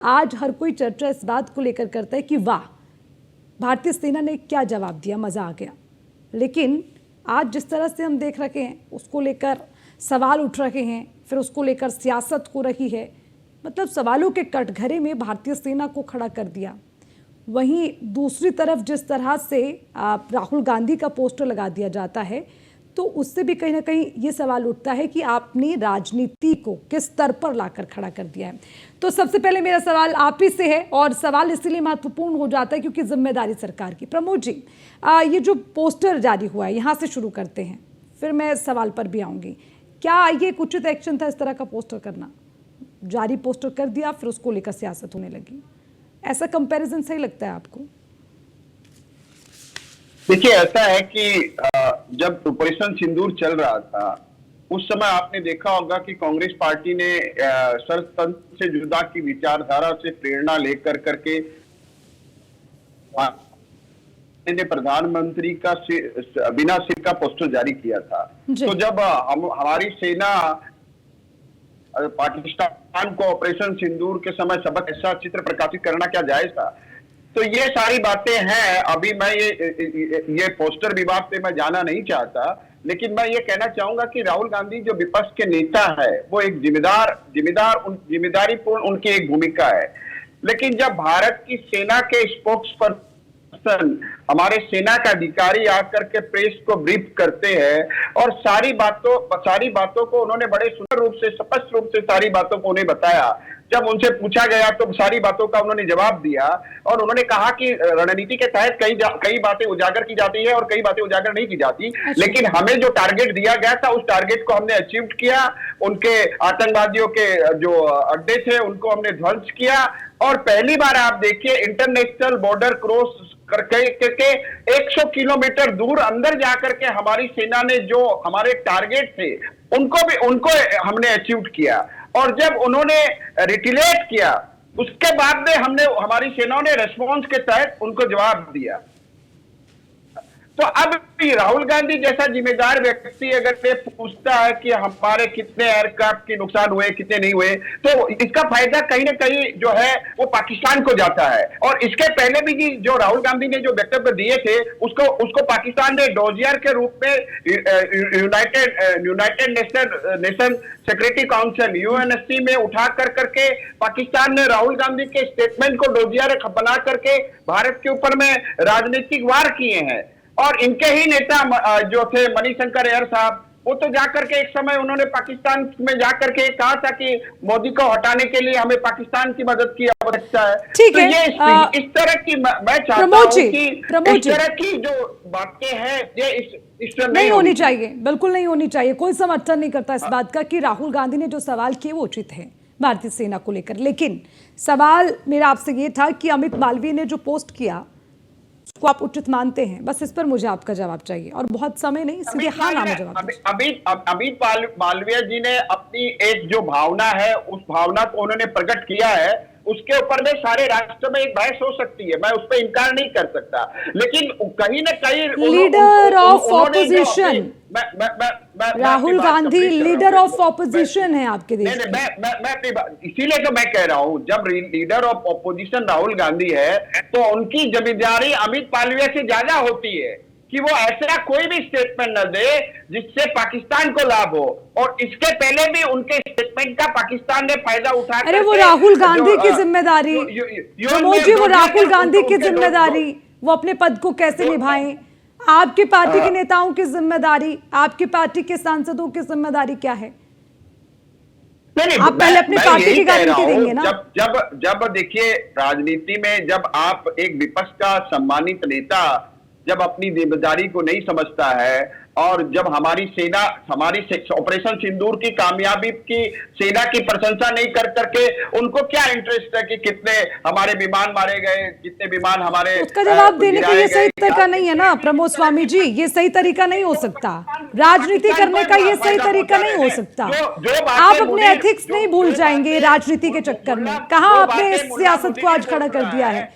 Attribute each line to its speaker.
Speaker 1: आज हर कोई चर्चा इस बात को लेकर करता है कि वाह, भारतीय सेना ने क्या जवाब दिया, मज़ा आ गया। लेकिन आज जिस तरह से हम देख रहे हैं, उसको लेकर सवाल उठ रहे हैं, फिर उसको लेकर सियासत हो रही है। मतलब सवालों के कटघरे में भारतीय सेना को खड़ा कर दिया। वहीं दूसरी तरफ जिस तरह से राहुल गांधी का पोस्टर लगा दिया जाता है, तो उससे भी कहीं ना कहीं ये सवाल उठता है कि आपने राजनीति को किस स्तर पर लाकर खड़ा कर दिया है। तो सबसे पहले मेरा सवाल आप ही से है, और सवाल इसलिए महत्वपूर्ण हो जाता है क्योंकि जिम्मेदारी सरकार की। प्रमोद जी, ये जो पोस्टर जारी हुआ है, यहाँ से शुरू करते हैं, फिर मैं सवाल पर भी आऊँगी। क्या ये एक उचित एक्शन था इस तरह का पोस्टर करना? जारी पोस्टर कर दिया, फिर उसको लेकर सियासत होने लगी। ऐसा कंपैरिजन सही लगता है आपको?
Speaker 2: देखिए, ऐसा है कि जब ऑपरेशन सिंदूर चल रहा था, उस समय आपने देखा होगा कि कांग्रेस पार्टी ने सरतंत्र से जुदा की विचारधारा से प्रेरणा लेकर करके ने प्रधानमंत्री का बिना सिर का पोस्टर जारी किया था। तो जब हमारी सेना पाकिस्तान को ऑपरेशन सिंदूर के समय सबक ऐसा चित्र प्रकाशित करना क्या जायज था? तो ये सारी बातें हैं। अभी मैं ये पोस्टर विवाद पे मैं जाना नहीं चाहता, लेकिन मैं ये कहना चाहूंगा कि राहुल गांधी जो विपक्ष के नेता है, वो एक जिम्मेदारीपूर्ण उनकी एक भूमिका है। लेकिन जब भारत की सेना के स्पोक्स पर्सन हमारे सेना का अधिकारी आकर के प्रेस को ब्रीफ करते हैं और सारी बातों को उन्होंने बड़े सुंदर रूप से, स्पष्ट रूप से सारी बातों को उन्हें बताया। जब उनसे पूछा गया तो सारी बातों का उन्होंने जवाब दिया, और उन्होंने कहा कि रणनीति के तहत कई बातें उजागर की जाती है और कई बातें उजागर नहीं की जाती, लेकिन हमें जो टारगेट दिया गया था उस टारगेट को हमने अचीव किया। उनके आतंकवादियों के जो अड्डे थे उनको हमने ध्वंस किया, और पहली बार आप देखिए इंटरनेशनल बॉर्डर क्रॉस करके 100 किलोमीटर दूर अंदर जाकर के हमारी सेना ने जो हमारे टारगेट थे उनको हमने अचीव किया। और जब उन्होंने रिटिलेट किया, उसके बाद में हमारी सेनाओं ने रेस्पॉन्स के तहत उनको जवाब दिया। तो अब राहुल गांधी जैसा जिम्मेदार व्यक्ति अगर ये पूछता है कि हमारे कितने एयरक्राफ्ट के नुकसान हुए, कितने नहीं हुए, तो इसका फायदा कहीं ना कहीं जो है वो पाकिस्तान को जाता है। और इसके पहले भी जो राहुल गांधी ने जो वक्तव्य दिए थे उसको पाकिस्तान ने डोजियर के रूप में United nation security council UNSC में उठा करके पाकिस्तान ने राहुल गांधी के स्टेटमेंट को डोजियर बना करके भारत के ऊपर में राजनीतिक वार किए हैं। और इनके ही नेता जो थे मणिशंकर अय्यर साहब, वो तो जाकर के एक समय उन्होंने पाकिस्तान में जाकर के कहा था कि मोदी को हटाने के लिए हमें पाकिस्तान की मदद की आवश्यकता है।
Speaker 1: ठीक
Speaker 2: तो
Speaker 1: है,
Speaker 2: ये इस तरह की मैं चाहता हूं कि इस तरह की जो बातें हैं ये इस तरह
Speaker 1: नहीं होनी चाहिए, बिल्कुल नहीं होनी चाहिए। कोई समर्थन नहीं करता इस बात का कि राहुल गांधी ने जो सवाल किए वो उचित है भारतीय सेना को लेकर। लेकिन सवाल मेरा आपसे ये था कि अमित मालवीय ने जो पोस्ट किया को आप उचित मानते हैं? बस इस पर मुझे आपका जवाब चाहिए, और बहुत समय नहीं, सीधे हाँ ना में जवाब।
Speaker 2: अमित मालवीय जी ने अपनी एक जो भावना है, उस भावना को उन्होंने प्रकट किया है। उसके ऊपर में सारे राष्ट्र में एक बहस हो सकती है, मैं उस पर इनकार नहीं कर सकता, लेकिन कहीं ना कहीं
Speaker 1: leader of opposition Rahul Gandhi leader of opposition है आपके देश में।
Speaker 2: मैं अपनी बात इसीलिए तो मैं कह रहा हूं, जब leader of opposition Rahul Gandhi है तो उनकी जिम्मेदारी अमित मालवीय से ज्यादा होती है कि वो ऐसा कोई भी स्टेटमेंट न दे जिससे पाकिस्तान को लाभ हो। और इसके पहले भी उनके स्टेटमेंट का पाकिस्तान ने फायदा उठा।
Speaker 1: अरे वो राहुल गांधी की जिम्मेदारी, वो राहुल गांधी की जिम्मेदारी, वो अपने पद को कैसे निभाएं। आपकी पार्टी के नेताओं की जिम्मेदारी, आपकी पार्टी के सांसदों की जिम्मेदारी क्या है? आप पहले अपनी पार्टी की गारंटी देंगे ना।
Speaker 2: जब देखिए, राजनीति में जब आप एक विपक्ष का सम्मानित नेता जब अपनी जिम्मेदारी को नहीं समझता है, और जब हमारी ऑपरेशन सिंदूर की कामयाबी की सेना की प्रशंसा नहीं कर करके उनको क्या इंटरेस्ट है कि कितने हमारे विमान मारे गए, कितने विमान हमारे,
Speaker 1: उसका जवाब देने का ये सही तरीका नहीं है ना प्रमोद स्वामी जी। ये सही तरीका नहीं हो सकता, राजनीति करने का ये सही तरीका नहीं हो सकता। आप अपने एथिक्स नहीं भूल जाएंगे राजनीति के चक्कर में। कहाँ आपने इस सियासत को आज खड़ा कर दिया है?